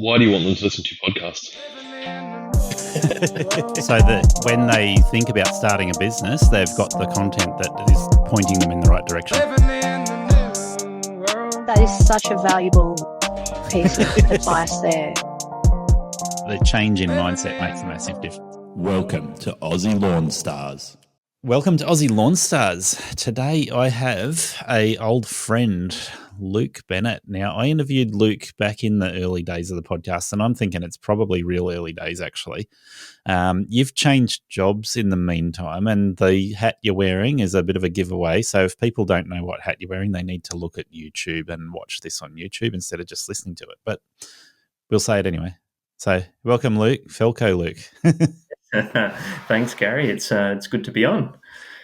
Why do you want them to listen to your podcast? So that when they think about starting a business, they've got the content that is pointing them in the right direction. That is such a valuable piece of advice there. The change in mindset makes a massive difference. Welcome to Aussie Lawn Stars. Welcome to Aussie Lawn Stars. Today I have a old friend, Luke Bennett. Now, I interviewed Luke back in the early days of the podcast, and I'm thinking it's probably real early days, actually. You've changed jobs in the meantime, and the hat you're wearing is a bit of a giveaway. So if people don't know what hat you're wearing, they need to look at YouTube and watch this on YouTube instead of just listening to it. But we'll say it anyway. So welcome, Luke. Felco Luke. Thanks, Gary. It's good to be on.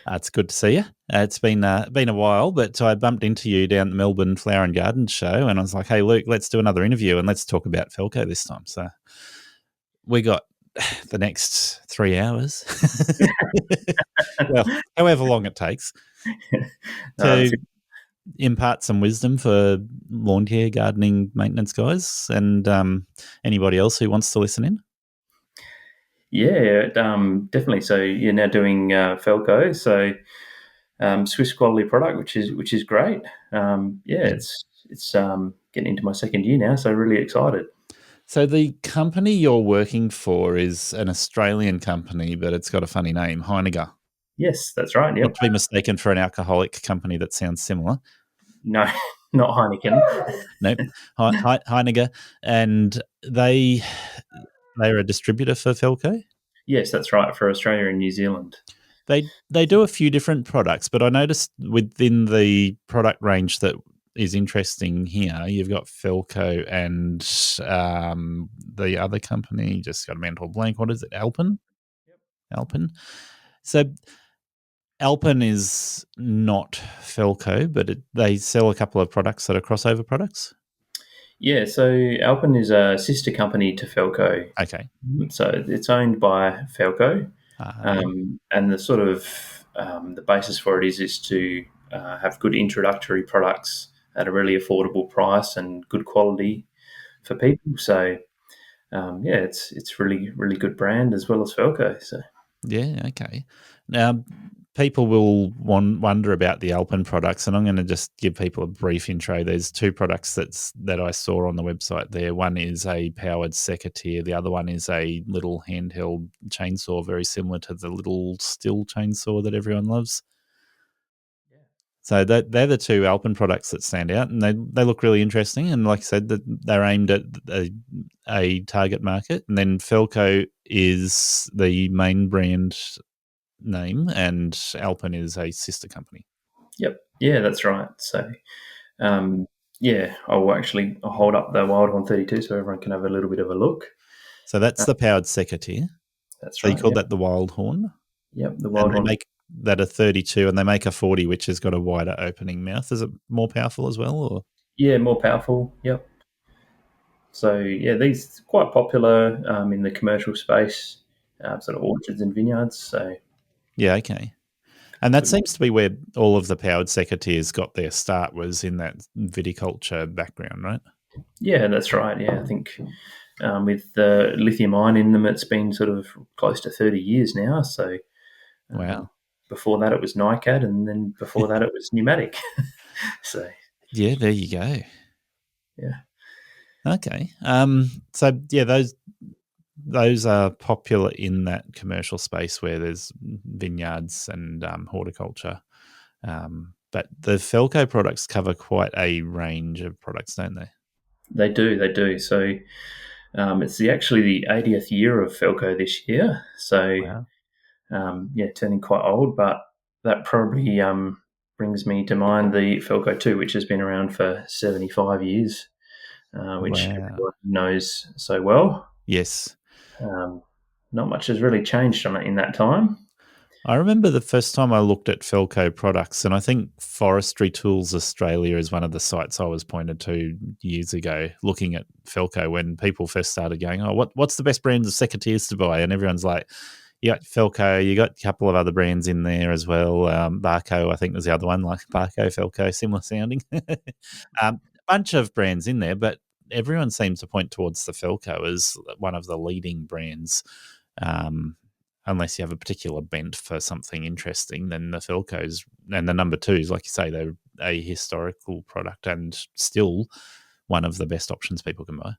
It's good to see you. It's been a while, but I bumped into you down at the Melbourne Flower and Garden Show, and I was like, hey, Luke, let's do another interview, and let's talk about Felco this time. So we got the next 3 hours, well, however long it takes, to impart some wisdom for lawn care, gardening, maintenance guys, and anybody else who wants to listen in. Yeah, definitely. So you're now doing Felco, so Swiss quality product, which is great. It's getting into my second year now, so really excited. So the company you're working for is an Australian company, but it's got a funny name, Heineken. Yes, that's right. Yep. Not to be mistaken for an alcoholic company that sounds similar. No, not Heineken. Nope, Heineken, and they're a distributor for Felco? Yes, that's right, for Australia and New Zealand. They do a few different products, but I noticed within the product range that is interesting here, you've got Felco and the other company, just got a mental blank. What is it, Alpen? Yep. Alpen. So Alpen is not Felco, but they sell a couple of products that are crossover products? Yeah, so Alpen is a sister company to Felco. Okay. So it's owned by Felco, and the sort of the basis for it is to have good introductory products at a really affordable price and good quality for people. So it's really, really good brand as well as Felco. So yeah, okay. Now, people will wonder about the Alpen products, and I'm going to just give people a brief intro. There's two products that I saw on the website there. One is a powered secateur. The other one is a little handheld chainsaw, very similar to the little Stihl chainsaw that everyone loves. Yeah. So they're the two Alpen products that stand out, and they look really interesting. And like I said, they're aimed at a target market. And then Felco is the main brand name, and Alpen is a sister company. Yep. Yeah, that's right. So, I'll hold up the Wildhorn 32 so everyone can have a little bit of a look. So that's the powered secateur. That's right. So you call that the Wildhorn? Yep, the Wildhorn. And they make that a 32, and they make a 40, which has got a wider opening mouth. Is it more powerful as well? Or? Yeah, more powerful. Yep. So, these are quite popular in the commercial space, sort of orchards and vineyards. So, yeah, okay. And that seems to be where all of the powered secateurs got their start, was in that viticulture background, right? Yeah, that's right. Yeah, I think with the lithium ion in them, it's been sort of close to 30 years now. So, wow. Before that, it was NiCad, and then before that, it was pneumatic. So, yeah, there you go. Yeah. Okay. So yeah, those are popular in that commercial space where there's vineyards and horticulture. But the Felco products cover quite a range of products, don't they? They do. So it's actually the 80th year of Felco this year. So, wow. Turning quite old, but that probably brings me to mind the Felco II, which has been around for 75 years, which everyone knows so well. Yes. Not much has really changed in that time. I remember the first time I looked at Felco products, and I think Forestry Tools Australia is one of the sites I was pointed to years ago, looking at Felco when people first started going, oh, what's the best brands of secateurs to buy? And everyone's like, you got Felco, you got a couple of other brands in there as well. Barco, I think was the other one, like Barco, Felco, similar sounding. Bunch of brands in there, but everyone seems to point towards the Felco as one of the leading brands. Unless you have a particular bent for something interesting, then the Felcos and the number twos, like you say, they're a historical product and still one of the best options people can buy.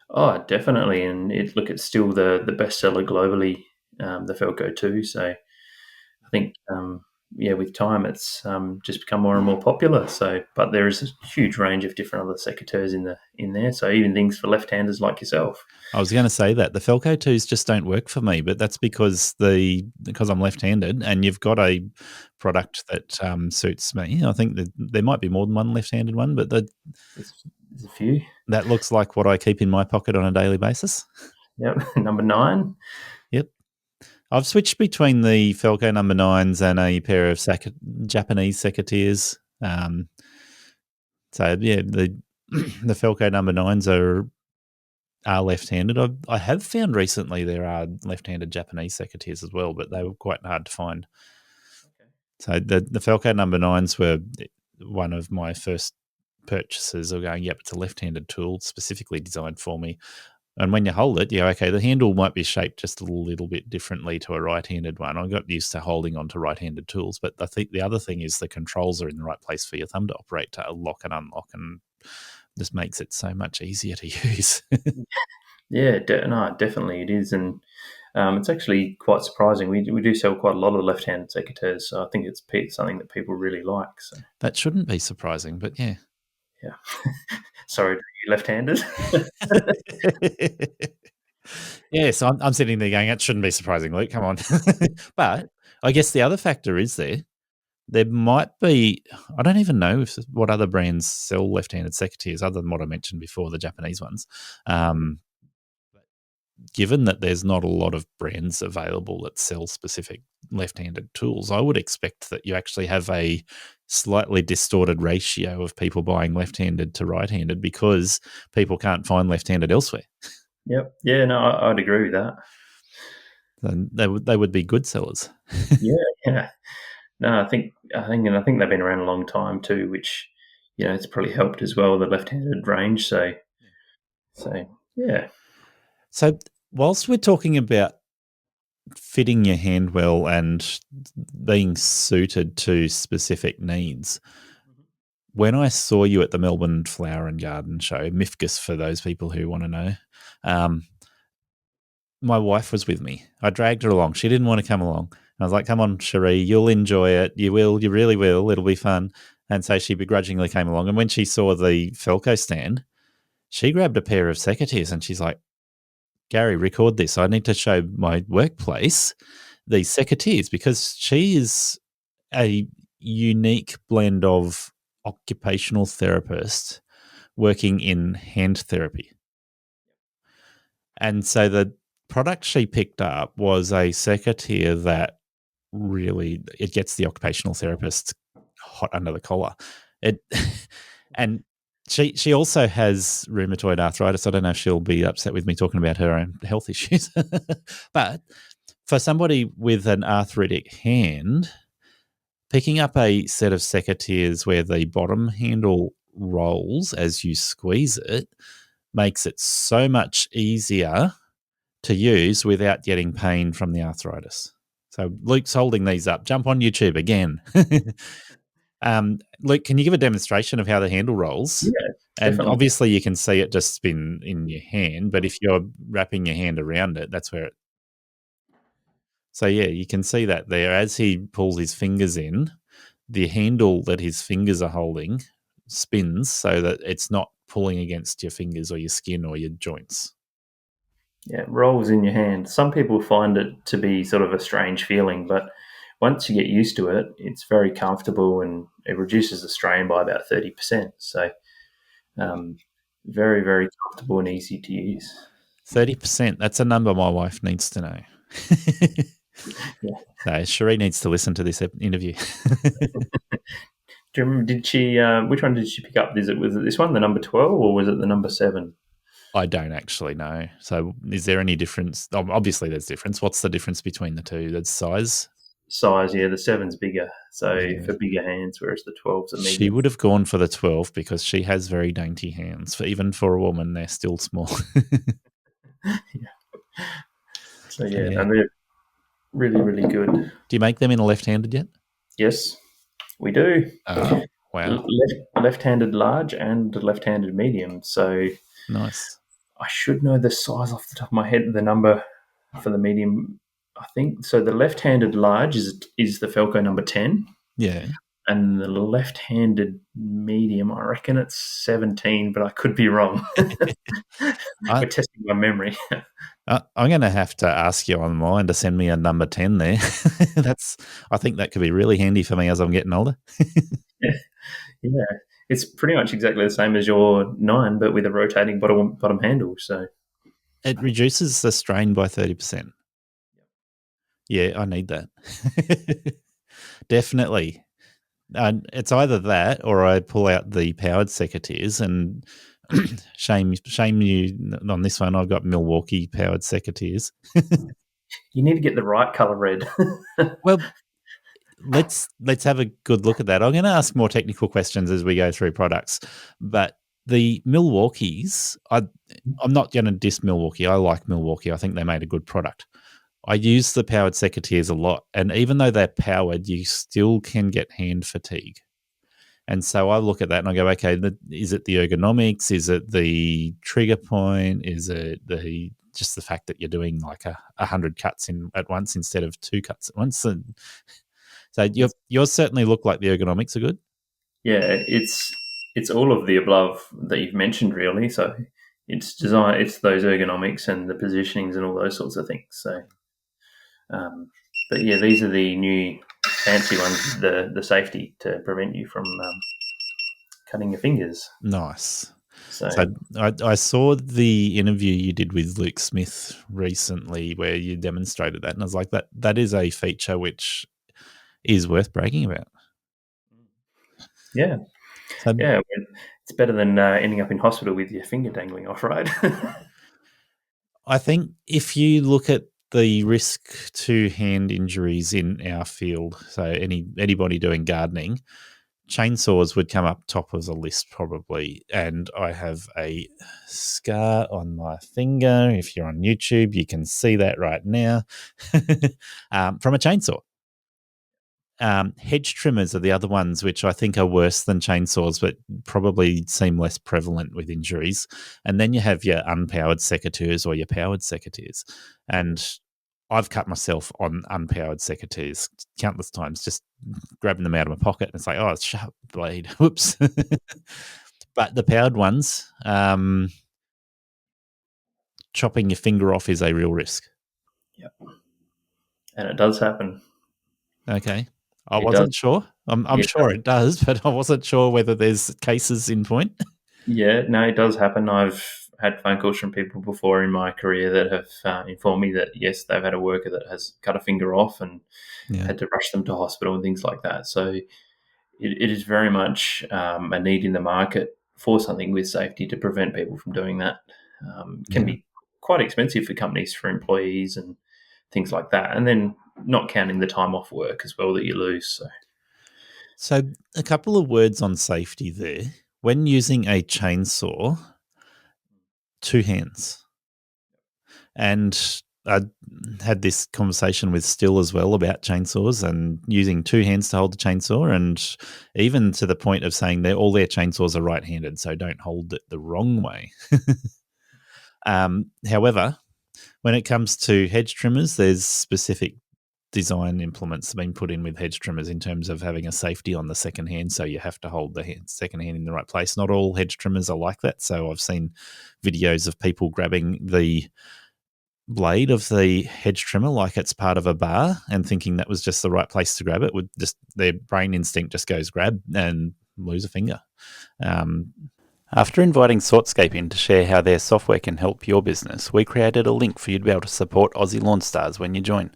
Oh, definitely. And it's still the bestseller globally, the Felco II. So I think, with time, it's just become more and more popular. So, but there is a huge range of different other secateurs in there. So even things for left-handers like yourself. I was going to say that the Felco 2s just don't work for me, but that's because I'm left-handed, and you've got a product that suits me. I think that there might be more than one left-handed one, but there's a few. That looks like what I keep in my pocket on a daily basis. Yep, number 9. Yep. I've switched between the Felco number 9s and a pair of Japanese secateurs. So yeah, the Felco number 9s are left-handed. I have found recently there are left-handed Japanese secateurs as well, but they were quite hard to find. Okay. So the Felco number 9s were one of my first purchases of going, yep, it's a left-handed tool specifically designed for me. And when you hold it, the handle might be shaped just a little bit differently to a right-handed one. I got used to holding onto right-handed tools, but I think the other thing is the controls are in the right place for your thumb to operate, to lock and unlock, and this makes it so much easier to use. Yeah, definitely it is. And it's actually quite surprising. We do sell quite a lot of left-handed secateurs, so I think it's something that people really like. So that shouldn't be surprising, but yeah. Yeah. Sorry to you left-handers. Yes, I'm sitting there going, that shouldn't be surprising, Luke. Come on. But I guess the other factor is there might be, I don't even know what other brands sell left-handed secateurs other than what I mentioned before, the Japanese ones. Given that there's not a lot of brands available that sell specific left-handed tools, I would expect that you actually have a slightly distorted ratio of people buying left-handed to right-handed because people can't find left-handed elsewhere. Yep. Yeah, no, I'd agree with that. And they would be good sellers. Yeah. No, I think they've been around a long time too, which it's probably helped as well, the left-handed range. So yeah. So whilst we're talking about fitting your hand well and being suited to specific needs, when I saw you at the Melbourne Flower and Garden Show, MIFGUS for those people who want to know, my wife was with me. I dragged her along. She didn't want to come along. I was like, come on, Cherie, you'll enjoy it. You will. You really will. It'll be fun. And so she begrudgingly came along. And when she saw the Felco stand, she grabbed a pair of secateurs and she's like, Gary, record this. I need to show my workplace these secateurs, because she is a unique blend of occupational therapist working in hand therapy. And so the product she picked up was a secateur that really, it gets the occupational therapist hot under the collar. And she also has rheumatoid arthritis. I don't know if she'll be upset with me talking about her own health issues. But for somebody with an arthritic hand, picking up a set of secateurs where the bottom handle rolls as you squeeze it makes it so much easier to use without getting pain from the arthritis. So Luke's holding these up. Jump on YouTube again. Luke, can you give a demonstration of how the handle rolls? Yeah, and definitely. Obviously you can see it just spin in your hand, but if you're wrapping your hand around it, that's where it... So yeah, you can see that there. As he pulls his fingers in, the handle that his fingers are holding spins so that it's not pulling against your fingers or your skin or your joints. Yeah, it rolls in your hand. Some people find it to be sort of a strange feeling, but once you get used to it, it's very comfortable and it reduces the strain by about 30%. So very, very comfortable and easy to use. 30%. That's a number my wife needs to know. Yeah. So Cherie needs to listen to this interview. Do you remember, did she, which one did she pick up? Was it this one, the number 12, or was it the number 7? I don't actually know. So is there any difference? Obviously there's difference. What's the difference between the two? That's size? size, the 7's bigger. So for bigger hands, whereas the 12's are medium. She would have gone for the 12 because she has very dainty hands. Even for a woman, they're still small. So and they're really, really good. Do you make them in a left-handed yet? Yes, we do. Oh, wow. Left-handed large and left-handed medium. So nice. I should know the size off the top of my head. The number for the medium, I think. So the left-handed large is the Felco number 10. Yeah. And the left-handed medium, I reckon it's 17, but I could be wrong. We're testing my memory. I'm going to have to ask you online to send me a number 10 there. I think that could be really handy for me as I'm getting older. Yeah. It's pretty much exactly the same as your 9, but with a rotating bottom handle. So it reduces the strain by 30%. Yeah, I need that. Definitely. It's either that or I pull out the powered secateurs, and shame you on this one. I've got Milwaukee powered secateurs. You need to get the right color red. Well, let's have a good look at that. I'm going to ask more technical questions as we go through products, but the Milwaukees, I'm not going to diss Milwaukee. I like Milwaukee. I think they made a good product. I use the powered secateurs a lot, and even though they're powered, you still can get hand fatigue. And so I look at that and I go, okay, is it the ergonomics? Is it the trigger point? Is it just the fact that you're doing like 100 cuts at once instead of 2 cuts at once? And so yours certainly look like the ergonomics are good. Yeah, it's all of the above that you've mentioned, really. So it's design, it's those ergonomics and the positionings and all those sorts of things. So. But these are the new fancy ones, the safety to prevent you from cutting your fingers. Nice. So I saw the interview you did with Luke Smith recently where you demonstrated that, and I was like, that is a feature which is worth bragging about. Yeah. It's better than ending up in hospital with your finger dangling off, right? I think if you look at the risk to hand injuries in our field, so anybody doing gardening, chainsaws would come up top of the list probably. And I have a scar on my finger. If you're on YouTube, you can see that right now from a chainsaw. Hedge trimmers are the other ones, which I think are worse than chainsaws, but probably seem less prevalent with injuries. And then you have your unpowered secateurs or your powered secateurs. And I've cut myself on unpowered secateurs countless times, just grabbing them out of my pocket. And it's like, oh, it's a sharp blade. Whoops. But the powered ones, chopping your finger off is a real risk. Yep. And it does happen. Okay. I wasn't sure. I'm sure it does, but I wasn't sure whether there's cases in point. Yeah, no, it does happen. I've had phone calls from people before in my career that have informed me that, yes, they've had a worker that has cut a finger off and had to rush them to hospital and things like that. So it is very much a need in the market for something with safety to prevent people from doing that. It can be quite expensive for companies, for employees and things like that. And then not counting the time off work as well that you lose. So a couple of words on safety there. When using a chainsaw, 2 hands. And I had this conversation with Still as well about chainsaws and using 2 hands to hold the chainsaw, and even to the point of saying that all their chainsaws are right-handed, so don't hold it the wrong way. However, when it comes to hedge trimmers, there's specific design implements been put in with hedge trimmers in terms of having a safety on the second hand, so you have to hold the second hand in the right place. Not all hedge trimmers are like that, so I've seen videos of people grabbing the blade of the hedge trimmer like it's part of a bar and thinking that was just the right place to grab it. Would just their brain instinct just goes grab and lose a finger. After inviting Sortscape in to share how their software can help your business, we created a link for you to be able to support Aussie Lawn Stars when you join.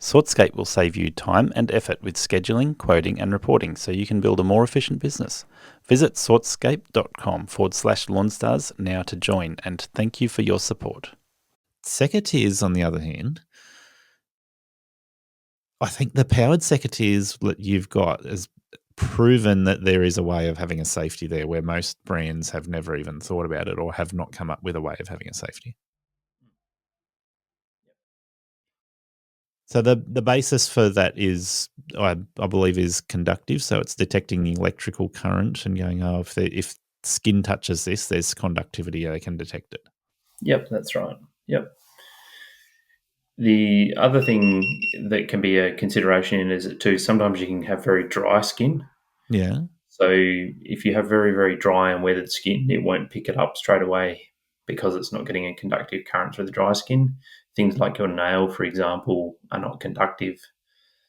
Sortscape will save you time and effort with scheduling, quoting and reporting so you can build a more efficient business. Visit sortscape.com/lawnstars now to join, and thank you for your support. Secateurs, on the other hand, I think the powered secateurs that you've got has proven that there is a way of having a safety there where most brands have never even thought about it or have not come up with a way of having a safety. So the basis for that is, I believe, is conductive. So it's detecting the electrical current and going, oh, if skin touches this, there's conductivity, they can detect it. Yep, that's right. Yep. The other thing that can be a consideration is that too, sometimes you can have very dry skin. Yeah. So if you have very, very dry and weathered skin, it won't pick it up straight away because it's not getting a conductive current through the dry skin. Things like your nail, for example, are not conductive.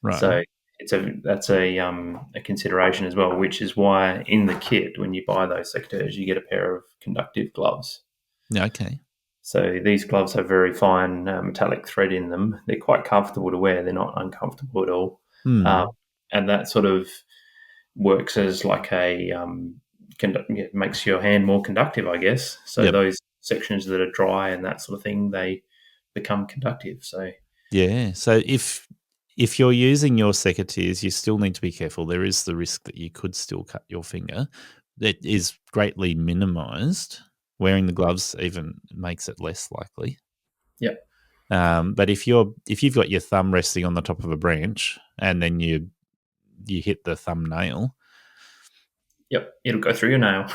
Right. So that's a consideration as well, which is why in the kit, when you buy those secateurs, you get a pair of conductive gloves. Yeah, okay. So these gloves have very fine metallic thread in them. They're quite comfortable to wear. They're not uncomfortable at all. And that sort of works as like it makes your hand more conductive, I guess. So those sections that are dry and that sort of thing, they become conductive. So yeah. So if you're using your secateurs, you still need to be careful. There is the risk that you could still cut your finger. That is greatly minimised. Wearing the gloves even makes it less likely. Yep. But if you've got your thumb resting on the top of a branch and then you hit the thumbnail, yep, it'll go through your nail.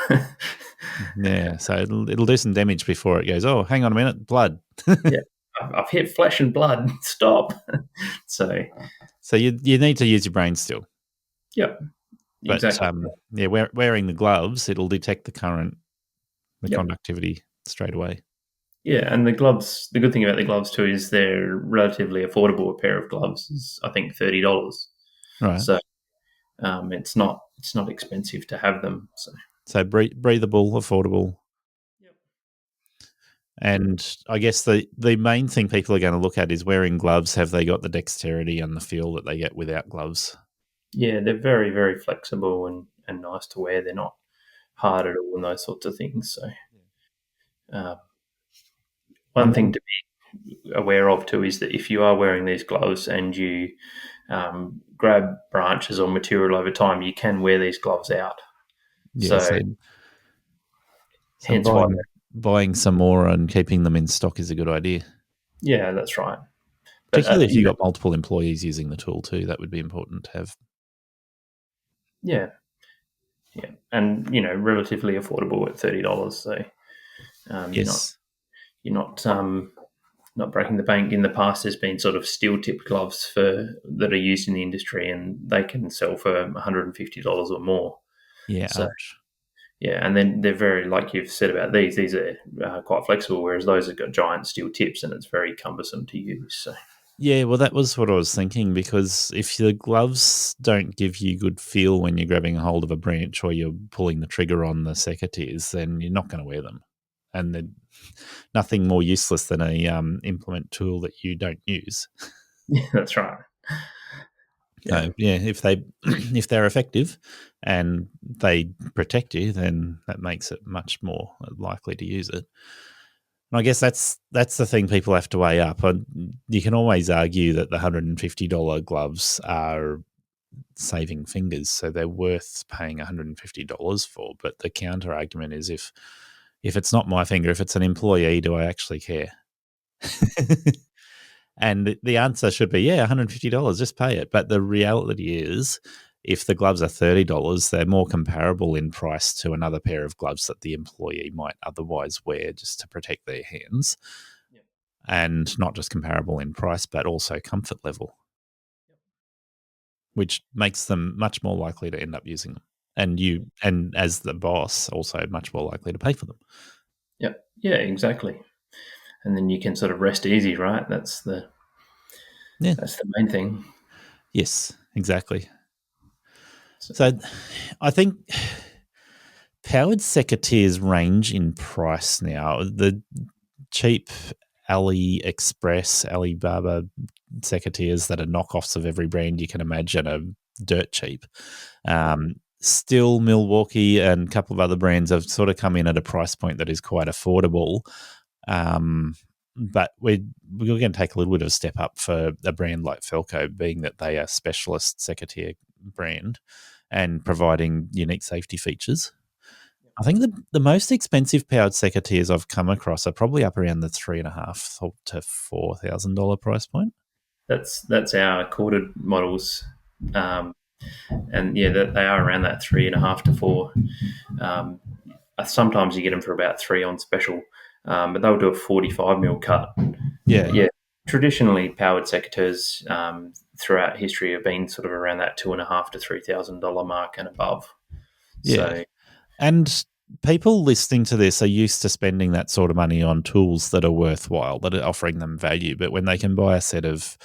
Yeah, so it'll do some damage before it goes, oh, hang on a minute, blood. Yeah, I've hit flesh and blood. Stop. So you need to use your brain still. Yep, but, exactly. Wearing the gloves, it'll detect the current, the conductivity straight away. Yeah, and the gloves, the good thing about the gloves too is they're relatively affordable. A pair of gloves is, I think, $30. Right. So it's not expensive to have them. So breathable, affordable. Yep. And I guess the main thing people are going to look at is wearing gloves. Have they got the dexterity and the feel that they get without gloves? Yeah, they're very, very flexible and nice to wear. They're not hard at all and those sorts of things. So one thing to be aware of too is that if you are wearing these gloves and you grab branches or material over time, you can wear these gloves out. Yeah, so hence buying some more and keeping them in stock is a good idea. Yeah, that's right. Particularly if you've got multiple employees using the tool too, that would be important to have. Yeah. Yeah. And, relatively affordable at $30. So yes. You're not breaking the bank. In the past, there's been sort of steel-tipped gloves that are used in the industry, and they can sell for $150 or more. Yeah, so, ouch. Yeah, and then they're very, like you've said about these are quite flexible, whereas those have got giant steel tips, and it's very cumbersome to use. So. Yeah, well, that was what I was thinking, because if the gloves don't give you good feel when you're grabbing a hold of a branch or you're pulling the trigger on the secateurs, then you're not going to wear them. And they're nothing more useless than a implement tool that you don't use. Yeah, that's right. Yeah. So, if they're effective and they protect you, then that makes it much more likely to use it. And I guess that's the thing people have to weigh up. You can always argue that the $150 gloves are saving fingers, so they're worth paying $150 for. But the counter argument is if it's not my finger, if it's an employee, do I actually care? And the answer should be, $150, just pay it. But the reality is, if the gloves are $30, they're more comparable in price to another pair of gloves that the employee might otherwise wear just to protect their hands. Yep. And not just comparable in price, but also comfort level, which makes them much more likely to end up using them. And you, and as the boss, also much more likely to pay for them. Yep. Yeah, exactly. And then you can sort of rest easy, right? That's the main thing. Yes, exactly. So I think powered secateurs range in price now. The cheap Alibaba secateurs that are knockoffs of every brand you can imagine are dirt cheap. Still, Milwaukee and a couple of other brands have sort of come in at a price point that is quite affordable. but we're going to take a little bit of a step up for a brand like Felco, being that they are a specialist secateur brand and providing unique safety features. I think the most expensive powered secateurs I've come across are probably up around the $3,500 to $4,000 price point. That's our corded models, and yeah, they are around that $3,500 to $4,000. Sometimes you get them for about $3,000 on special, but they'll do a 45mm cut. Yeah. Traditionally, powered secateurs throughout history have been sort of around that $2,500 to $3,000 mark and above. Yeah. So, and people listening to this are used to spending that sort of money on tools that are worthwhile, that are offering them value. But when they can buy a set of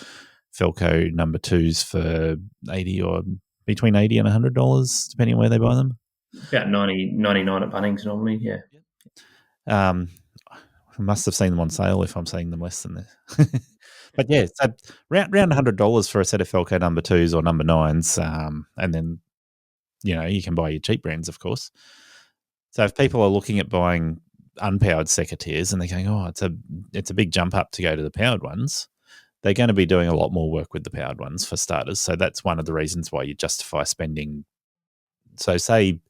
Felco number 2s for $80 or between $80 and $100, depending on where they buy them. About $99 at Bunnings normally, yeah. I must have seen them on sale if I'm seeing them less than that. But yeah, so around $100 for a set of Felco number 2s or number 9s, and then you can buy your cheap brands, of course. So if people are looking at buying unpowered secateurs and they're going, oh, it's a big jump up to go to the powered ones, they're going to be doing a lot more work with the powered ones for starters. So that's one of the reasons why you justify spending. So say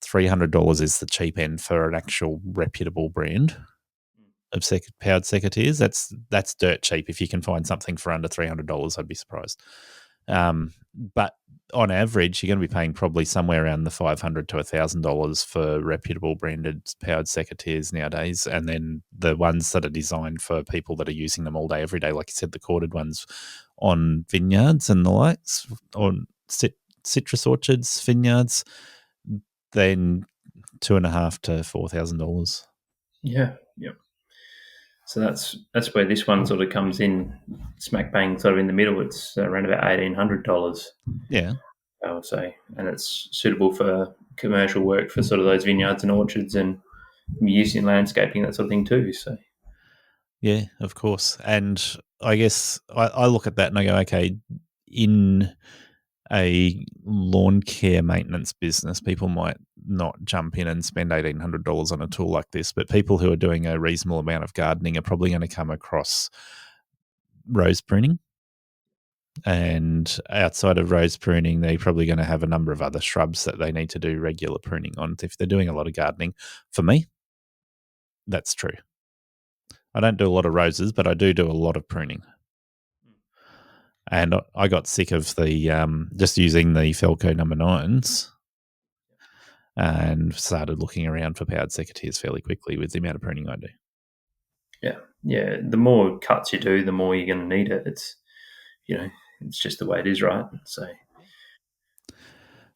$300 is the cheap end for an actual reputable brand of powered secateurs. That's dirt cheap. If you can find something for under $300, I'd be surprised. But on average, you're going to be paying probably somewhere around the $500 to $1,000 for reputable branded powered secateurs nowadays. And then the ones that are designed for people that are using them all day, every day, like you said, the corded ones on vineyards and the likes, on citrus orchards, vineyards, then $2,500 to $4,000. Yeah. So that's where this one sort of comes in, smack bang, sort of in the middle. It's around about $1,800. Yeah, I would say, and it's suitable for commercial work for sort of those vineyards and orchards and use in landscaping, that sort of thing too. So, yeah, of course. And I guess I look at that and I go, okay, in a lawn care maintenance business, people might not jump in and spend $1,800 on a tool like this, but people who are doing a reasonable amount of gardening are probably going to come across rose pruning. And outside of rose pruning, they're probably going to have a number of other shrubs that they need to do regular pruning on. If they're doing a lot of gardening, for me, that's true. I don't do a lot of roses, but I do a lot of pruning. And I got sick of the just using the Felco number 9s and started looking around for powered secateurs fairly quickly with the amount of pruning I do. Yeah. The more cuts you do, the more you're going to need it. It's, it's just the way it is, right? So,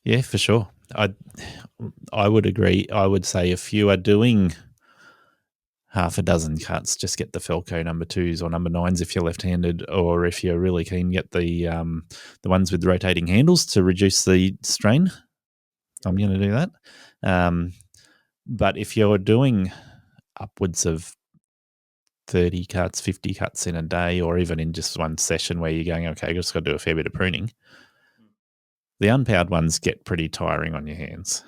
yeah, for sure. I would agree. I would say if you are doing half a dozen cuts, just get the Felco number 2s or number 9s if you're left-handed, or if you're really keen, get the ones with rotating handles to reduce the strain. I'm going to do that. But if you're doing upwards of 30 cuts, 50 cuts in a day, or even in just one session where you're going, okay, I've just got to do a fair bit of pruning, the unpowered ones get pretty tiring on your hands.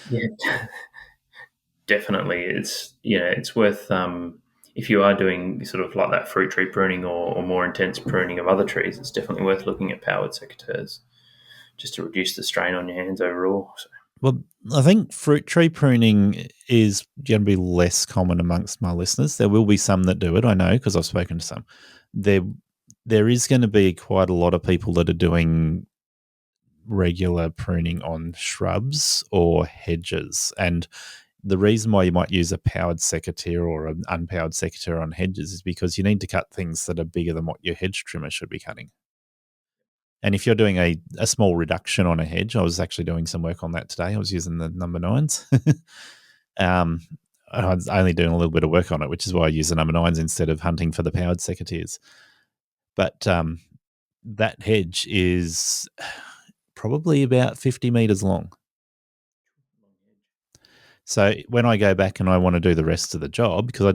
Yeah. Definitely, it's worth if you are doing sort of like that fruit tree pruning or more intense pruning of other trees. It's definitely worth looking at powered secateurs just to reduce the strain on your hands overall. So. Well, I think fruit tree pruning is going to be less common amongst my listeners. There will be some that do it, I know, because I've spoken to some. There is going to be quite a lot of people that are doing regular pruning on shrubs or hedges, and the reason why you might use a powered secateur or an unpowered secateur on hedges is because you need to cut things that are bigger than what your hedge trimmer should be cutting. And if you're doing a small reduction on a hedge, I was actually doing some work on that today. I was using the number 9s. I was only doing a little bit of work on it, which is why I use the number 9s instead of hunting for the powered secateurs. But that hedge is probably about 50 metres long. So when I go back and I want to do the rest of the job, because I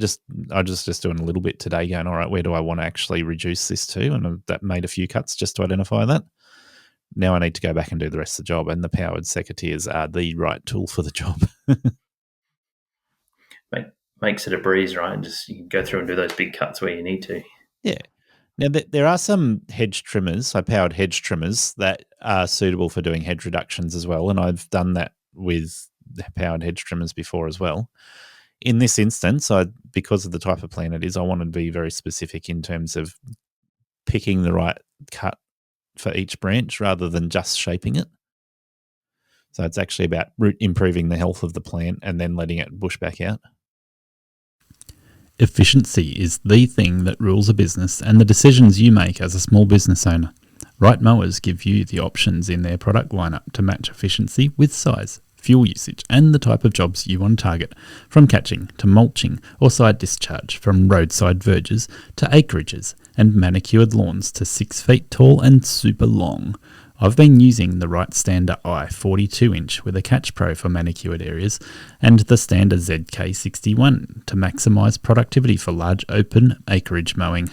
just doing a little bit today going, all right, where do I want to actually reduce this to? And that made a few cuts just to identify that. Now I need to go back and do the rest of the job, and the powered secateurs are the right tool for the job. makes it a breeze, right? And just you can go through and do those big cuts where you need to. Yeah. Now, there are some hedge trimmers, so powered hedge trimmers, that are suitable for doing hedge reductions as well. And I've done that with the powered hedge trimmers before as well. In this instance, because of the type of plant it is, I wanted to be very specific in terms of picking the right cut for each branch rather than just shaping it. So it's actually about improving the health of the plant and then letting it bush back out. Efficiency is the thing that rules a business and the decisions you make as a small business owner. Right Mowers give you the options in their product lineup to match efficiency with size, fuel usage, and the type of jobs you want to target, from catching to mulching or side discharge, from roadside verges to acreages, and manicured lawns to 6 feet tall and super long. I've been using the Right Stander I 42-inch with a Catch Pro for manicured areas and the Stander ZK61 to maximise productivity for large open acreage mowing.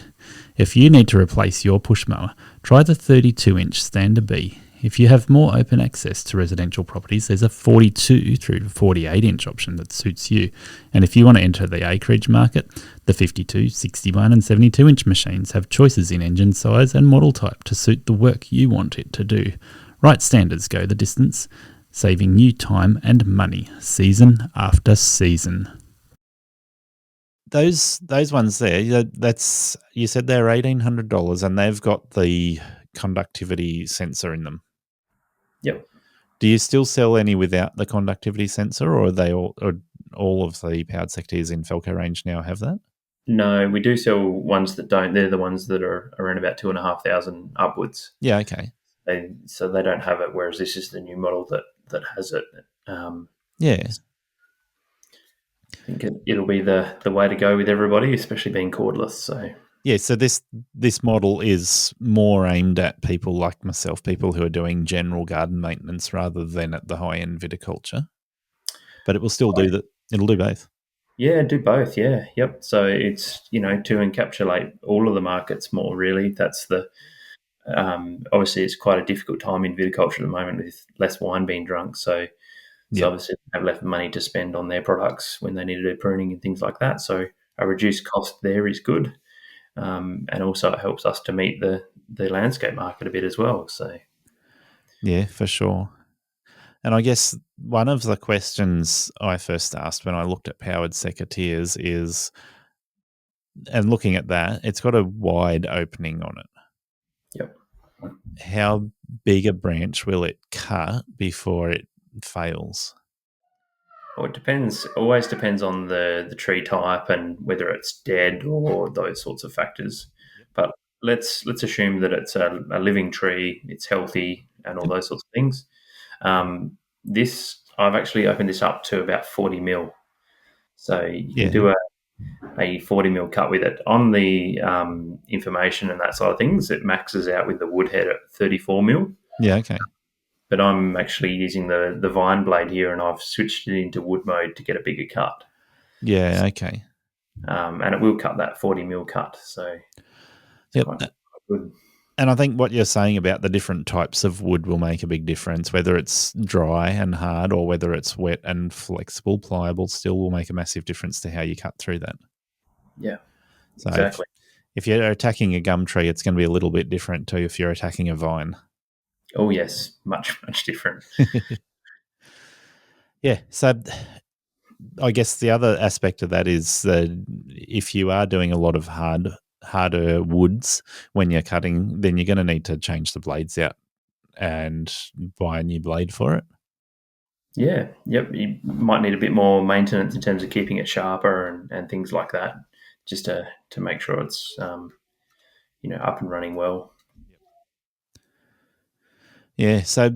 If you need to replace your push mower, try the 32-inch Stander B. If you have more open access to residential properties, there's a 42 through to 48-inch option that suits you. And if you want to enter the acreage market, the 52, 61 and 72-inch machines have choices in engine size and model type to suit the work you want it to do. Right Standards go the distance, saving you time and money season after season. Those ones there, that's, you said they're $1,800 and they've got the conductivity sensor in them. Yep. Do you still sell any without the conductivity sensor, or are they all of the powered secateurs in Felco range now have that? No, we do sell ones that don't. They're the ones that are around about 2,500 upwards. Yeah, okay. So they don't have it, whereas this is the new model that has it. Yeah. I think it'll be the way to go with everybody, especially being cordless. So yeah, so this model is more aimed at people like myself, people who are doing general garden maintenance rather than at the high-end viticulture. But it will still do that. It'll do both. Yeah, do both. Yeah, yep. So it's, to encapsulate all of the markets more. Really, that's the obviously it's quite a difficult time in viticulture at the moment with less wine being drunk. So obviously they have less money to spend on their products when they need to do pruning and things like that. So a reduced cost there is good. And also it helps us to meet the landscape market a bit as well. So yeah, for sure. And I guess one of the questions I first asked when I looked at powered secateurs is, and looking at that, it's got a wide opening on it. Yep. How big a branch will it cut before it fails? Well, it depends. Always depends on the tree type and whether it's dead or those sorts of factors. But let's assume that it's a living tree, it's healthy, and all those sorts of things. I've actually opened this up to about 40 mil. So you can do a 40 mil cut with it. On the information and that side of things, it maxes out with the wood head at 34 mil. Yeah, okay. But I'm actually using the vine blade here, and I've switched it into wood mode to get a bigger cut. Yeah, okay. And it will cut that 40 mil cut. So it's quite good. And I think what you're saying about the different types of wood will make a big difference, whether it's dry and hard or whether it's wet and flexible, pliable, still will make a massive difference to how you cut through that. Yeah, so exactly. If you're attacking a gum tree, it's going to be a little bit different to if you're attacking a vine. Oh, yes, much, much different. Yeah, so I guess the other aspect of that is if you are doing a lot of harder woods when you're cutting, then you're going to need to change the blades out and buy a new blade for it. Yeah, yep. You might need a bit more maintenance in terms of keeping it sharper and things like that, just to make sure it's up and running well. Yeah, so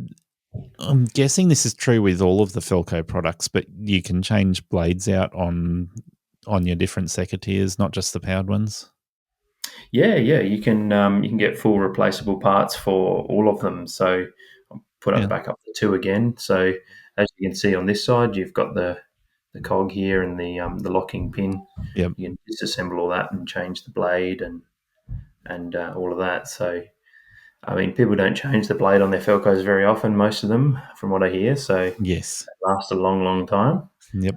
I'm guessing this is true with all of the Felco products, but you can change blades out on your different secateurs, not just the powered ones. Yeah, you can get full replaceable parts for all of them. So I'll put up back up the 2 again. So as you can see on this side, you've got the cog here and the locking pin. Yep. You can disassemble all that and change the blade and all of that. So I mean, people don't change the blade on their Felcos very often, most of them, from what I hear. So yes, they last a long, long time. Yep.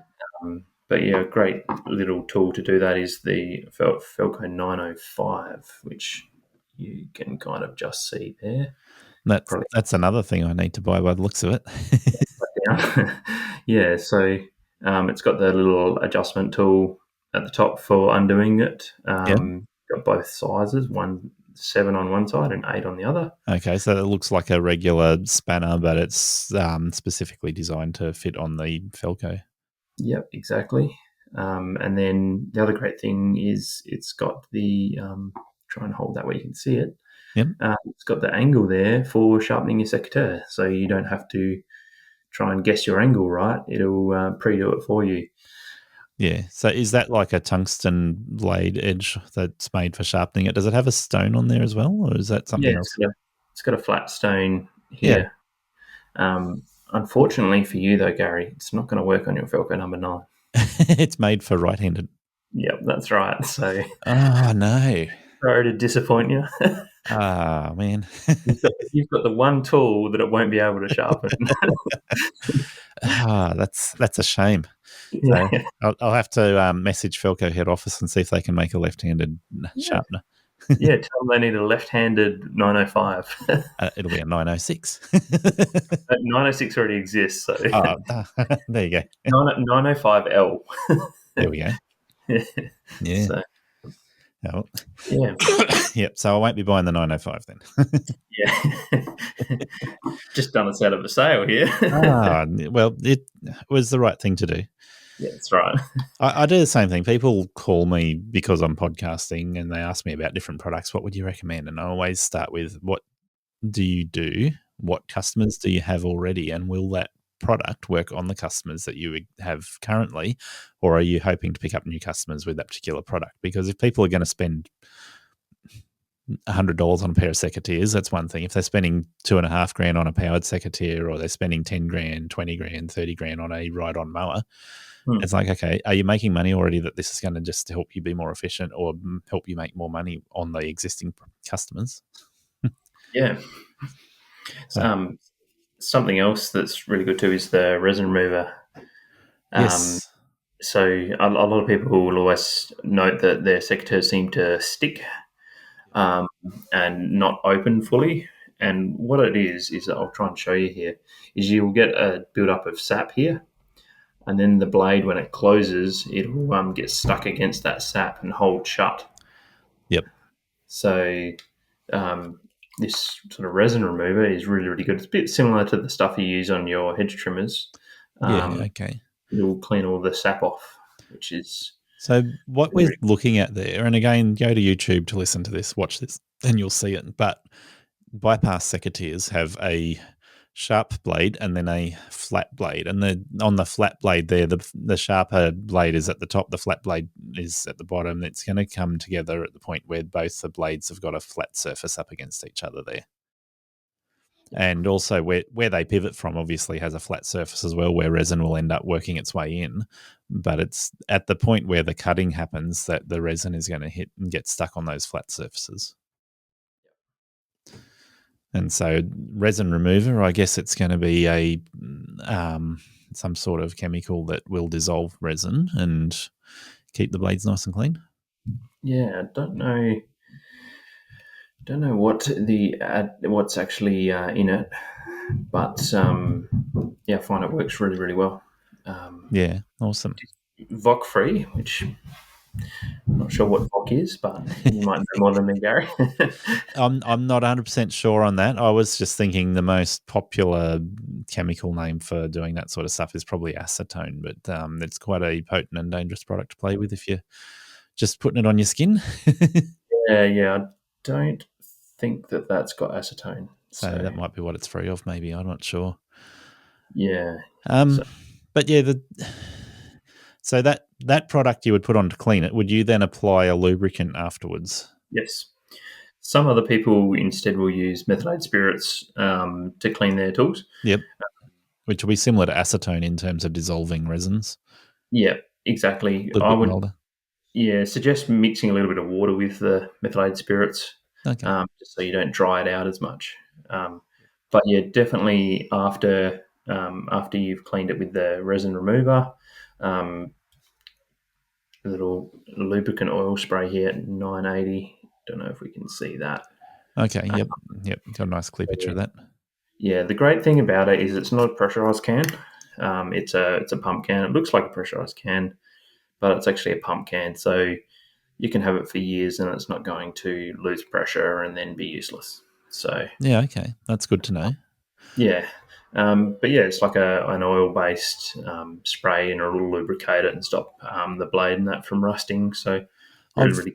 But yeah, a great little tool to do that is the Felco 905, which you can kind of just see there. That's another thing I need to buy by the looks of it. Yeah, so it's got the little adjustment tool at the top for undoing it. Got both sizes, 7 on one side and 8 on the other. Okay, so it looks like a regular spanner, but it's specifically designed to fit on the Felco. Yep, exactly. And then the other great thing is it's got the try and hold that where you can see it. Yep. It's got the angle there for sharpening your secateur, so you don't have to try and guess your angle right. It'll pre-do it for you. Yeah. So is that like a tungsten blade edge that's made for sharpening it? Does it have a stone on there as well, or is that something else? Yeah, it's got a flat stone here. Yeah. Unfortunately for you, though, Gary, it's not going to work on your Felco number 9. It's made for right-handed. Yep, that's right. So, oh no, sorry to disappoint you. Ah, man. You've got the one tool that it won't be able to sharpen. That's a shame. Yeah. So I'll have to message Felco head office and see if they can make a left-handed sharpener. Yeah, tell them they need a left-handed 905. It'll be a 906. 906 already exists. So. There you go. 905L. There we go. Yeah. So. Oh. Yeah. Yep. So I won't be buying the 905 then. Yeah. Just done us out of a sale here. Well, it was the right thing to do. Yeah, that's right. I do the same thing. People call me because I'm podcasting and they ask me about different products. What would you recommend? And I always start with, what do you do? What customers do you have already? And will that product work on the customers that you have currently? Or are you hoping to pick up new customers with that particular product? Because if people are going to spend $100 on a pair of secateurs, that's one thing. If they're spending $2,500 on a powered secateur, or they're spending $10,000, $20,000, $30,000 on a ride-on mower, it's like, okay, are you making money already that this is going to just help you be more efficient or help you make more money on the existing customers? Yeah. Something else that's really good too is the resin remover. Yes. So a lot of people will always note that their secateurs seem to stick and not open fully. And what it is I'll try and show you here, is you will get a build-up of sap here. And then the blade, when it closes, it'll get stuck against that sap and hold shut. Yep. So this sort of resin remover is really, really good. It's a bit similar to the stuff you use on your hedge trimmers. Okay. It'll clean all the sap off, which is... So what we're looking at there, and again, go to YouTube to listen to this, watch this, and you'll see it. But bypass secateurs have a sharp blade and then a flat blade, and on the flat blade there, the sharper blade is at the top, the flat blade is at the bottom. It's going to come together at the point where both the blades have got a flat surface up against each other there. And also where they pivot from obviously has a flat surface as well, where resin will end up working its way in. But it's at the point where the cutting happens that the resin is going to hit and get stuck on those flat surfaces. And so resin remover, I guess it's going to be a some sort of chemical that will dissolve resin and keep the blades nice and clean. Yeah, I don't know what's actually in it, but I find it works really, really well. Yeah, awesome. VOC free, which I'm not sure what VOC is, but you might know more than me, Gary. I'm not 100% sure on that. I was just thinking the most popular chemical name for doing that sort of stuff is probably acetone, but it's quite a potent and dangerous product to play with if you're just putting it on your skin. Yeah, I don't think that's got acetone. So that might be what it's free of, maybe. I'm not sure. Yeah. But yeah, so that product you would put on to clean it, would you then apply a lubricant afterwards? Yes. Some other people instead will use methylated spirits to clean their tools. Yep. Which will be similar to acetone in terms of dissolving resins. Yeah, exactly. I would suggest mixing a little bit of water with the methylated spirits, just so you don't dry it out as much. But yeah, definitely after you've cleaned it with the resin remover, little lubricant oil spray here at 980. Don't know if we can see that. Okay, yep. Got a nice clear picture of that. Yeah, the great thing about it is it's not a pressurized can. It's a pump can. It looks like a pressurized can, but it's actually a pump can. So you can have it for years and it's not going to lose pressure and then be useless. So yeah, okay, that's good to know. Yeah. But yeah, it's like an oil-based spray, and it'll lubricate it and stop the blade and that from rusting. So really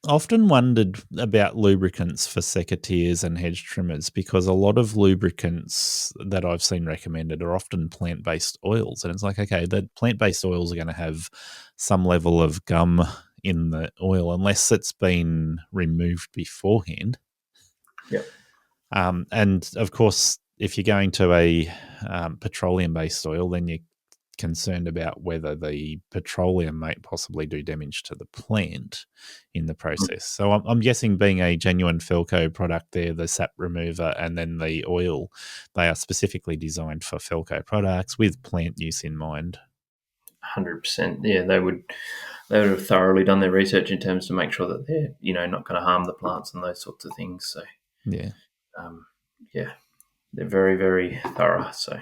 often wondered about lubricants for secateurs and hedge trimmers, because a lot of lubricants that I've seen recommended are often plant-based oils. And it's like, okay, the plant-based oils are going to have some level of gum in the oil unless it's been removed beforehand. Yep. And of course, if you're going to a petroleum-based oil, then you're concerned about whether the petroleum might possibly do damage to the plant in the process. So I'm guessing, being a genuine Felco product there, the sap remover and then the oil, they are specifically designed for Felco products with plant use in mind. 100%. Yeah, they would have thoroughly done their research in terms to make sure that they're not going to harm the plants and those sorts of things. So yeah, they're very, very thorough. So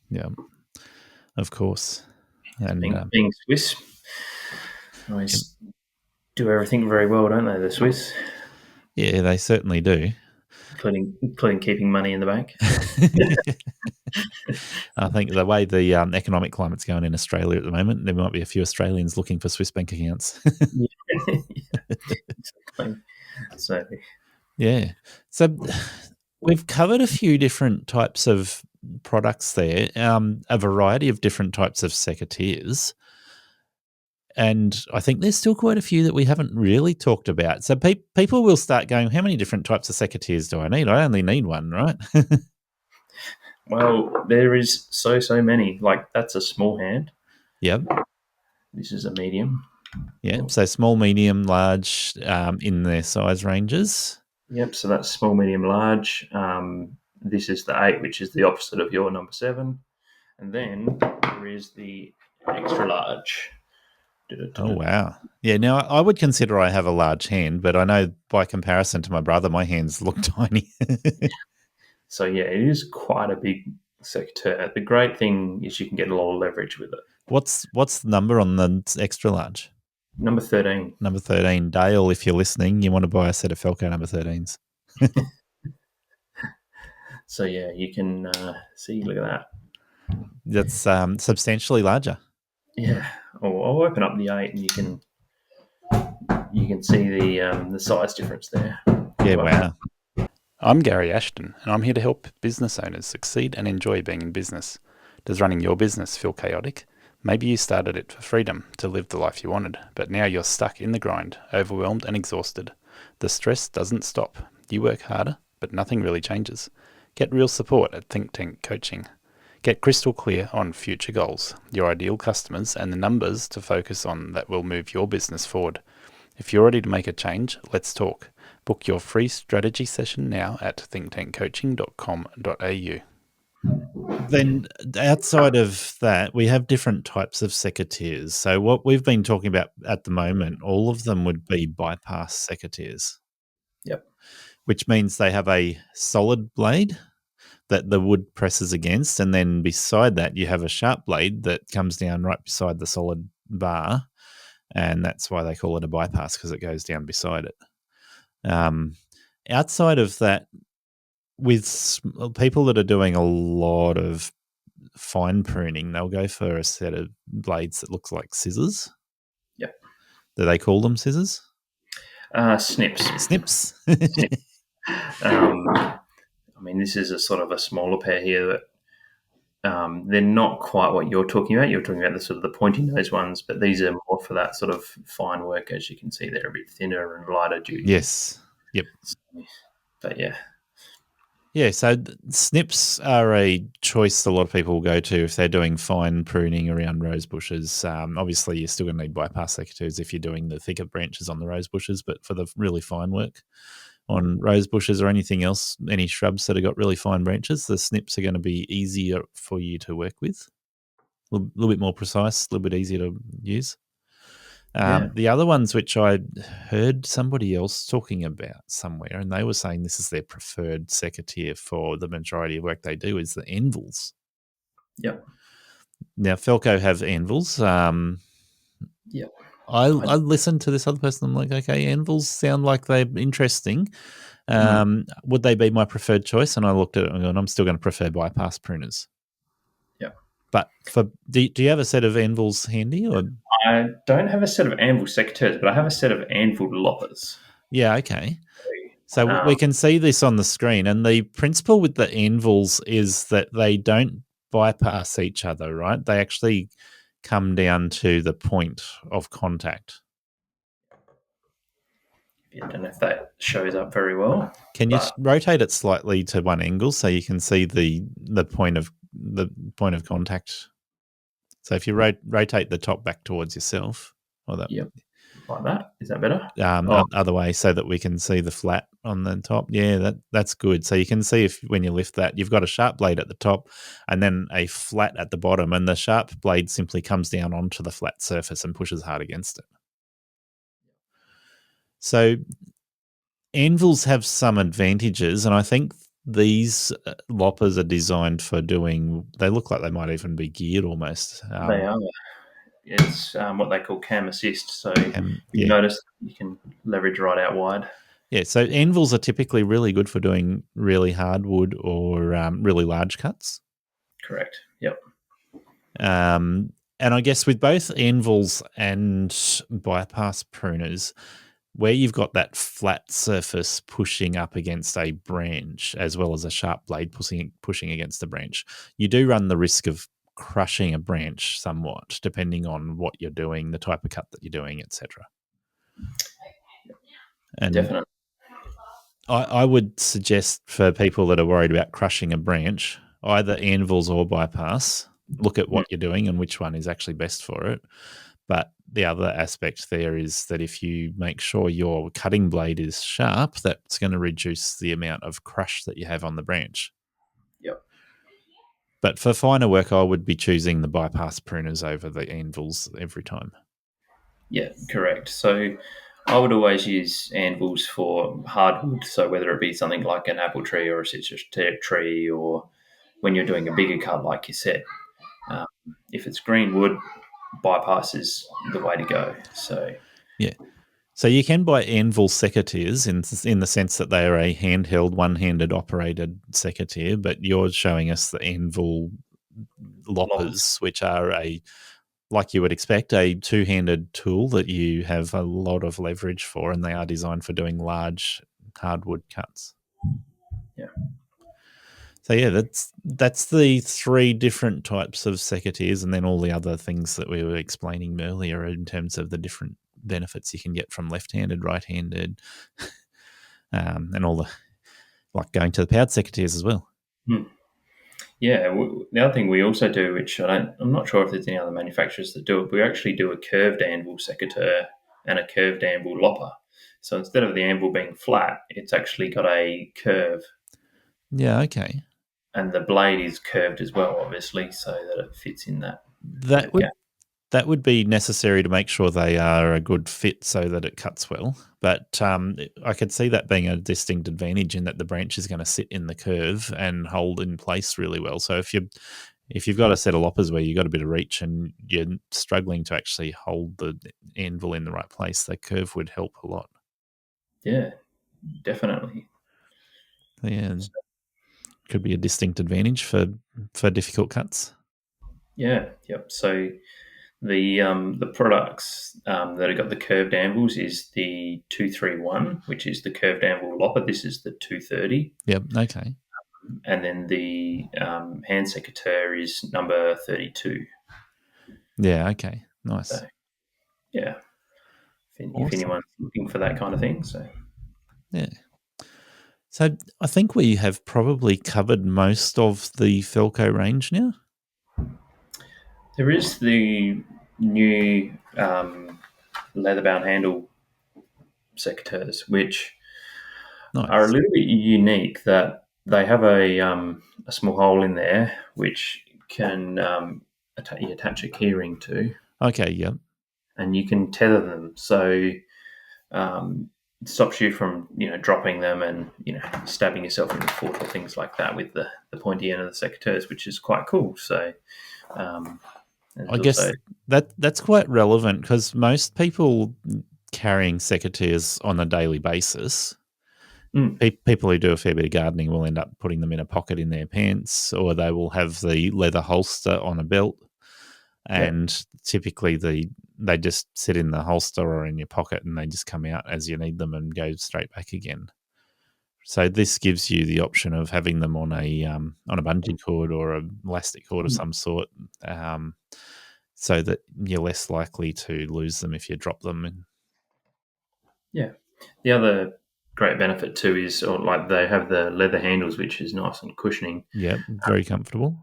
yeah, of course. And being Swiss, always do everything very well, don't they? The Swiss. Yeah, they certainly do. Including keeping money in the bank. I think the way the economic climate's going in Australia at the moment, there might be a few Australians looking for Swiss bank accounts. Exactly. So, yeah. So we've covered a few different types of products there, a variety of different types of secateurs. And I think there's still quite a few that we haven't really talked about. So people will start going, how many different types of secateurs do I need? I only need one, right? well, there is so many. Like, that's a small hand. Yep. This is a medium. Yeah, so small, medium, large in their size ranges. Yep, so that's small, medium, large. This is the 8, which is the opposite of your number 7. And then there is the extra large. Oh, wow. Yeah, now I would consider I have a large hand, but I know by comparison to my brother, my hands look tiny. So, yeah, it is quite a big secateur. The great thing is you can get a lot of leverage with it. What's the number on the extra large? Number 13. Number 13. Dale, if you're listening, you want to buy a set of Felco number 13s. So, yeah, you can see, look at that. That's substantially larger. Yeah. I'll open up the 8 and you can see the size difference there. Yeah, wow. I'm Gary Ashton, and I'm here to help business owners succeed and enjoy being in business. Does running your business feel chaotic? Maybe you started it for freedom, to live the life you wanted, but now you're stuck in the grind, overwhelmed and exhausted. The stress doesn't stop. You work harder, but nothing really changes. Get real support at Think Tank Coaching. Get crystal clear on future goals, your ideal customers, and the numbers to focus on that will move your business forward. If you're ready to make a change, let's talk. Book your free strategy session now at thinktankcoaching.com.au. Then outside of that, we have different types of secateurs. So what we've been talking about at the moment, all of them would be bypass secateurs. Yep. Which means they have a solid blade that the wood presses against, and then beside that you have a sharp blade that comes down right beside the solid bar, and that's why they call it a bypass, because it goes down beside it. Outside of that, with people that are doing a lot of fine pruning, they'll go for a set of blades that looks like scissors. Yep. Do they call them scissors? Snips. Snips. I mean, this is a sort of a smaller pair here that they're not quite what you're talking about. You're talking about the sort of the pointy nose ones, but these are more for that sort of fine work. As you can see, they're a bit thinner and lighter duty. Yes. Yep. But yeah. Yeah, so snips are a choice a lot of people will go to if they're doing fine pruning around rose bushes. Obviously, you're still going to need bypass secateurs if you're doing the thicker branches on the rose bushes, but for the really fine work on rose bushes or anything else, any shrubs that have got really fine branches, the snips are going to be easier for you to work with. A little bit more precise, a little bit easier to use. The other ones which I heard somebody else talking about somewhere, and they were saying this is their preferred secateur for the majority of work they do, is the anvils. Yep. Now, Felco have anvils. Yep. I listened to this other person. I'm like, okay, anvils sound like they're interesting. Would they be my preferred choice? And I looked at it and I'm still going to prefer bypass pruners. Yep. But do you have a set of anvils handy? Or I don't have a set of anvil secateurs, but I have a set of anvil loppers. Yeah, okay. So we can see this on the screen, and the principle with the anvils is that they don't bypass each other, right? They actually come down to the point of contact. I don't know if that shows up very well. Can you rotate it slightly to one angle so you can see the point of contact? So if you rotate the top back towards yourself, or that, yep, like that. Is that better? Other way, so that we can see the flat on the top. Yeah, that's good. So you can see if when you lift that, you've got a sharp blade at the top and then a flat at the bottom, and the sharp blade simply comes down onto the flat surface and pushes hard against it. So anvils have some advantages, and I think these loppers are designed for doing. They look like they might even be geared almost. They are. It's what they call cam assist. So you notice you can leverage right out wide. Yeah, so anvils are typically really good for doing really hard wood or really large cuts. Correct. Yep. And I guess with both anvils and bypass pruners, where you've got that flat surface pushing up against a branch as well as a sharp blade pushing against the branch, you do run the risk of crushing a branch somewhat, depending on what you're doing, the type of cut that you're doing, etc. And definitely. I would suggest for people that are worried about crushing a branch, either anvils or bypass, look at what you're doing and which one is actually best for it. But the other aspect there is that if you make sure your cutting blade is sharp, that's going to reduce the amount of crush that you have on the branch. Yep. But for finer work, I would be choosing the bypass pruners over the anvils every time. Yeah, correct. So I would always use anvils for hardwood. So whether it be something like an apple tree or a citrus tree, or when you're doing a bigger cut, like you said, if it's green wood, bypass is the way to go. So yeah. So you can buy anvil secateurs in the sense that they are a handheld, one-handed operated secateur, but you're showing us the anvil loppers, which are like you would expect, a two-handed tool that you have a lot of leverage for, and they are designed for doing large hardwood cuts. Yeah. So yeah, that's the three different types of secateurs, and then all the other things that we were explaining earlier in terms of the different benefits you can get from left-handed, right-handed, and all the, like going to the powered secateurs as well. Yeah, the other thing we also do, which I'm not sure if there's any other manufacturers that do it, we actually do a curved anvil secateur and a curved anvil lopper. So instead of the anvil being flat, it's actually got a curve. Yeah, okay. And the blade is curved as well, obviously, so that it fits in that. That would be necessary to make sure they are a good fit so that it cuts well. But I could see that being a distinct advantage in that the branch is going to sit in the curve and hold in place really well. So if you've got a set of loppers where you've got a bit of reach and you're struggling to actually hold the anvil in the right place, the curve would help a lot. Yeah, definitely. Yeah, could be a distinct advantage for difficult cuts. Yeah, yep. So the products that have got the curved anvils is the 231, which is the curved anvil lopper. This is the 230. Yep, okay. And then the hand secateur is number 32. Yeah, okay. Nice. So, yeah. If anyone's looking for that kind of thing. So yeah. So I think we have probably covered most of the Felco range now. There is the new leather-bound handle secateurs, which are a little bit unique. That they have a small hole in there, which can you attach a keyring to. Okay, yep. and you can tether them. So it stops you from, dropping them and, stabbing yourself in the foot or things like that with the pointy end of the secateurs, which is quite cool. So I guess that's quite relevant because most people carrying secateurs on a daily basis, people who do a fair bit of gardening will end up putting them in a pocket in their pants, or they will have the leather holster on a belt, and typically they just sit in the holster or in your pocket and they just come out as you need them and go straight back again. So this gives you the option of having them on a bungee cord or an elastic cord of some sort, so that you're less likely to lose them if you drop them. Yeah. The other great benefit too is, they have the leather handles, which is nice and cushioning. Yeah, very comfortable.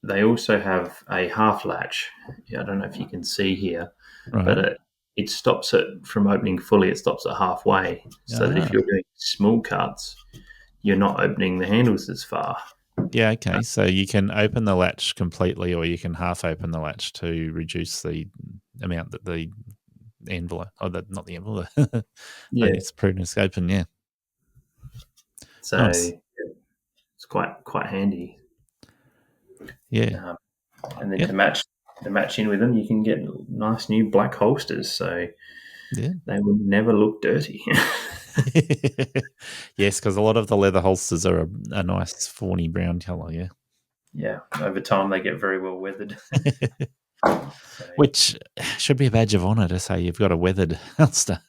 They also have a half latch. I don't know if you can see here, but it stops it from opening fully. It stops it halfway, so that if you're doing small cuts, you're not opening the handles as far. Yeah, okay. So you can open the latch completely, or you can half open the latch to reduce the amount that the envelope, not the envelope. It's pruners open. Yeah. So nice. It's quite handy. Yeah. And then to match in with them, you can get nice new black holsters, so they will never look dirty. Yes, because a lot of the leather holsters are a nice fawny brown colour. Yeah. Yeah. Over time, they get very well weathered. Which should be a badge of honour to say you've got a weathered holster.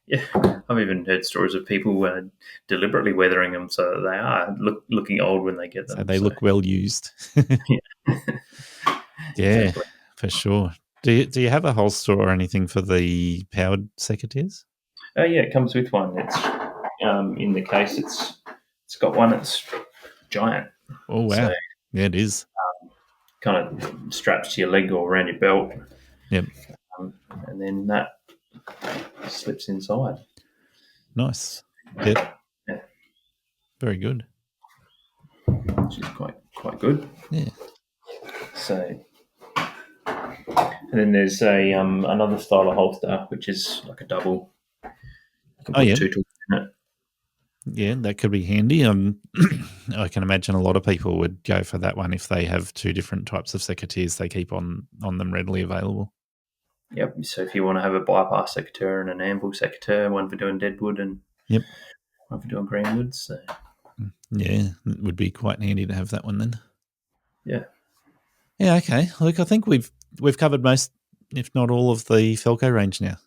Yeah, I've even heard stories of people deliberately weathering them so that they are looking old when they get them. So they look well used. Yeah, exactly. For sure. Do you have a holster or anything for the powered secateurs? Yeah, it comes with one. It's in the case. It's got one that's giant. Oh wow! So, yeah, it is. Kind of straps to your leg or around your belt. Yep. And then that slips inside. Nice. Yep. Yeah. Very good. Which is quite good. Yeah. So, and then there's a another style of holster which is like a double. You can put 2 tools in it. Yeah, that could be handy. I can imagine a lot of people would go for that one if they have 2 different types of secateurs they keep on them readily available. Yep. So if you want to have a bypass secateur and an amble secateur, one for doing deadwood and one for doing greenwood. So yeah, it would be quite handy to have that one then. Yeah. Yeah. Okay. Look, I think we've covered most, if not all, of the Felco range now.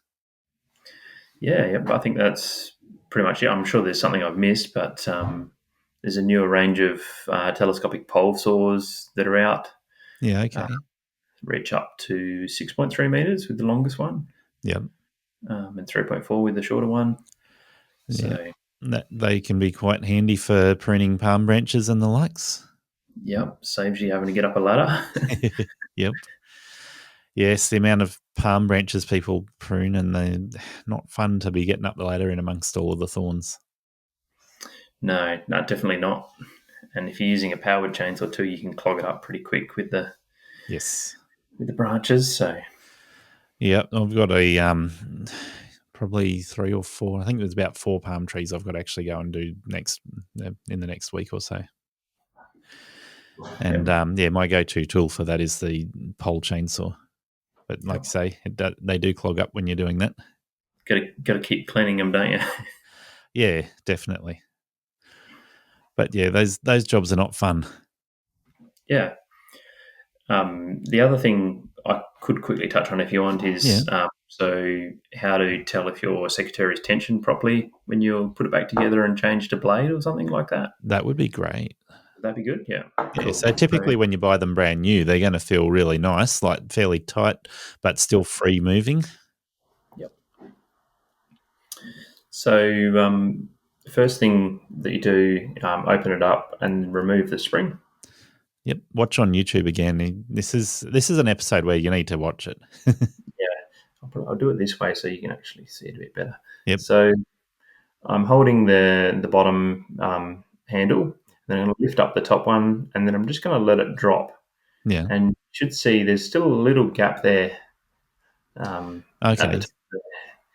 Yeah. Yep. I think that's pretty much it. I'm sure there's something I've missed, but there's a newer range of telescopic pole saws that are out. Yeah. Okay. Reach up to 6.3 meters with the longest one. Yep. And 3.4 with the shorter one. So that they can be quite handy for pruning palm branches and the likes. Yep. Saves you having to get up a ladder. Yep. Yes, the amount of palm branches people prune, and they're not fun to be getting up the ladder in amongst all of the thorns. No, definitely not. And if you're using a powered chainsaw too, you can clog it up pretty quick with the with the branches. So I've got a probably 3 or 4. I think there's about 4 palm trees I've got to actually go and do in the next week or so. And my go-to tool for that is the pole chainsaw. But like I say, they do clog up when you're doing that. Got to keep cleaning them, don't you? Yeah, definitely. But yeah, those jobs are not fun. Yeah. The other thing I could quickly touch on if you want is so how to tell if your secateur is tensioned properly when you put it back together and change to blade or something like that. That would be great. That'd be good, yeah. Yeah, so typically when you buy them brand new, they're going to feel really nice, like fairly tight, but still free moving. Yep. So the first thing that you do, open it up and remove the spring. Yep. Watch on YouTube again. This is an episode where you need to watch it. Yeah. I'll do it this way so you can actually see it a bit better. Yep. So I'm holding the bottom handle. Then I'm going to lift up the top one, and then I'm just going to let it drop. Yeah. And you should see there's still a little gap there Okay.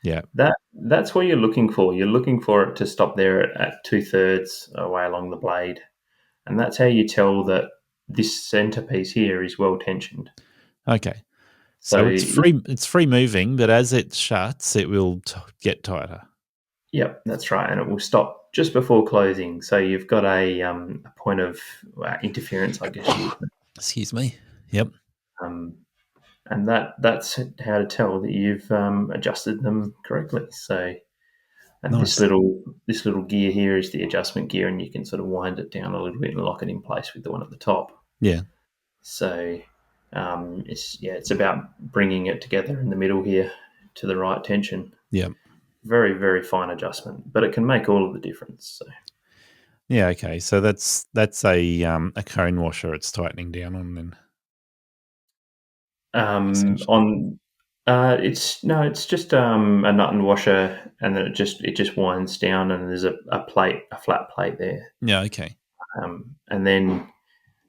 Yeah. That's what you're looking for. You're looking for it to stop there at 2/3 away along the blade. And that's how you tell that this centerpiece here is well tensioned. Okay. So it's free moving, but as it shuts, it will get tighter. Yep, that's right. And it will stop just before closing. So you've got a point of interference, I guess. Excuse me. Yep. And that's how to tell that you've adjusted them correctly. So, and Nice. this little gear here is the adjustment gear, and you can sort of wind it down a little bit and lock it in place with the one at the top. Yeah. So, it's about bringing it together in the middle here to the right tension. Yeah. Very, very fine adjustment, but it can make all of the difference. So. Yeah. Okay. So that's a cone washer. It's tightening down on then. It's just a nut and washer, and then it just winds down, and there's a flat plate there. Yeah. Okay. And then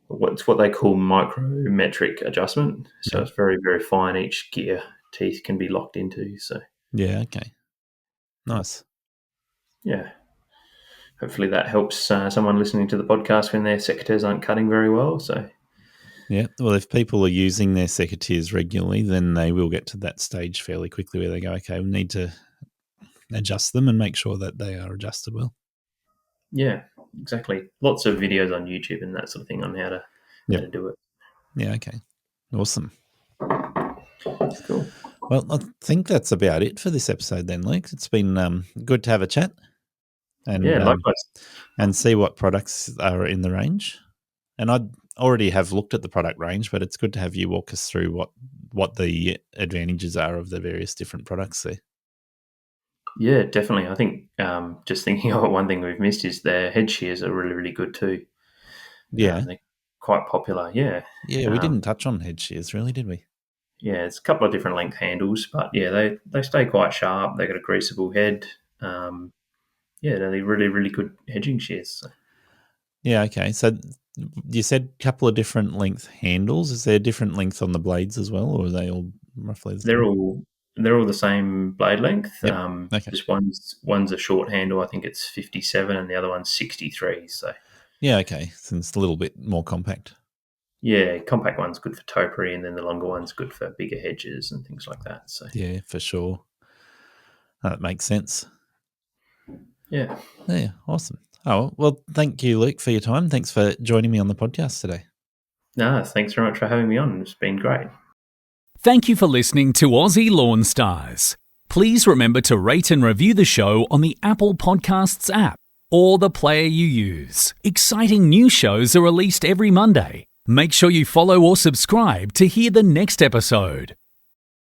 what they call micrometric adjustment. So It's very, very fine. Each gear teeth can be locked into. So yeah. Okay. Nice. Yeah. Hopefully that helps someone listening to the podcast when their secateurs aren't cutting very well. So. Yeah, well, if people are using their secateurs regularly, then they will get to that stage fairly quickly where they go, okay, we need to adjust them and make sure that they are adjusted well. Yeah, exactly. Lots of videos on YouTube and that sort of thing on how to do it. Yeah, okay. Awesome. Cool. Well, I think that's about it for this episode then, Luke. It's been good to have a chat. And, likewise. And see what products are in the range. And I'd already have looked at the product range, but it's good to have you walk us through what the advantages are of the various different products there. Yeah, definitely. I think just thinking of it, one thing we've missed is their head shears are really, really good too. Yeah. They're quite popular, yeah. Yeah, we didn't touch on head shears really, did we? Yeah, it's a couple of different length handles, but yeah, they stay quite sharp. They got a greasable head. They're really, really good hedging shears. So. Yeah, okay. So you said a couple of different length handles. Is there different length on the blades as well, or are they all roughly the same? They're all the same blade length. Yep. Okay. Just one's a short handle. I think it's 57, and the other one's 63. So yeah, okay. So it's a little bit more compact. Yeah, compact one's good for topiary, and then the longer one's good for bigger hedges and things like that. So yeah, for sure. That makes sense. Yeah. Yeah, awesome. Oh, well, thank you, Luke, for your time. Thanks for joining me on the podcast today. No, thanks very much for having me on. It's been great. Thank you for listening to Aussie Lawn Stars. Please remember to rate and review the show on the Apple Podcasts app or the player you use. Exciting new shows are released every Monday. Make sure you follow or subscribe to hear the next episode.